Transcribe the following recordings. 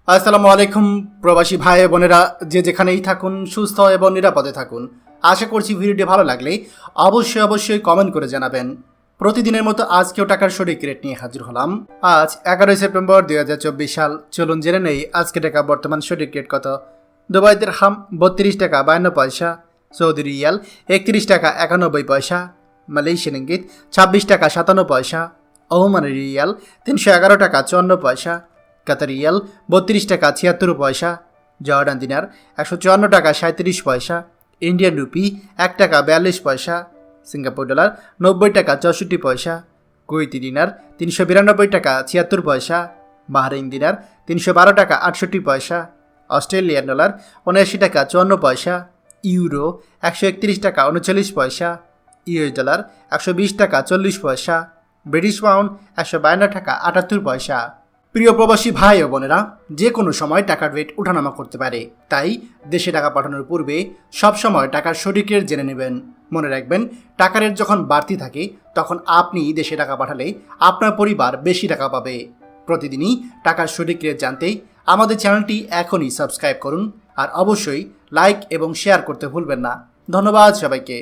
আসসালামু আলাইকুম প্রবাসী ভাই বোনেরা, যে যেখানেই থাকুন সুস্থ এবং নিরাপদে থাকুন। আশা করছি ভিডিওটি ভালো লাগলে অবশ্যই কমেন্ট করে জানাবেন। প্রতিদিনের মতো আজকেও টাকার সঠিক রেট নিয়ে হাজির হলাম। আজ 11 সেপ্টেম্বর 2024 সাল। চলুন জেনে নেই আজকে টাকা বর্তমান সঠিক রেট কত। দুবাই দিরহাম 32 টাকা 52 পয়সা, সৌদি রিয়াল 31 টাকা 91 পয়সা, মালয়েশিয়ান রিঙ্গিত 26 টাকা 57 পয়সা, ওমানি রিয়াল 311 টাকা 54 পয়সা, কাতার রিয়াল 32 টাকা 76 পয়সা, জর্ডান দিনার 154 টাকা 37 পয়সা, ইন্ডিয়ান রুপি 1 টাকা 42 পয়সা, সিঙ্গাপুর ডলার 90 টাকা 64 পয়সা, কুয়েতি দিনার 392 টাকা 76 পয়সা, বাহরাইন দিনার 312 টাকা 68 পয়সা, অস্ট্রেলিয়ান ডলার 79 টাকা 54 পয়সা, ইউরো 131 টাকা 39 পয়সা, ইউএস ডলার 120 টাকা 40 পয়সা, ব্রিটিশ পাউন্ড 152 টাকা 78 পয়সা। প্রিয় প্রবাসী ভাই ও বোনেরা, যে কোনো সময় টাকার রেট ওঠানামা করতে পারে, তাই দেশে টাকা পাঠানোর পূর্বে সবসময় টাকার সঠিক রেট জেনে নেবেন। মনে রাখবেন, টাকার রেট যখন বাড়তি থাকে তখন আপনি দেশে টাকা পাঠালে আপনার পরিবার বেশি টাকা পাবে। প্রতিদিনই টাকার সঠিক রেট জানতে আমাদের চ্যানেলটি এখনই সাবস্ক্রাইব করুন, আর অবশ্যই লাইক এবং শেয়ার করতে ভুলবেন না। ধন্যবাদ সবাইকে।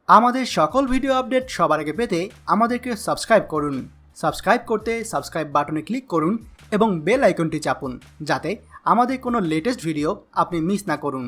আমাদের সকল ভিডিও আপডেট সবার আগে পেতে আমাদেরকে সাবস্ক্রাইব করুন। সাবস্ক্রাইব করতে সাবস্ক্রাইব বাটনে ক্লিক করুন এবং বেল আইকনটি চাপুন, যাতে আমাদের কোনো লেটেস্ট ভিডিও আপনি মিস না করুন।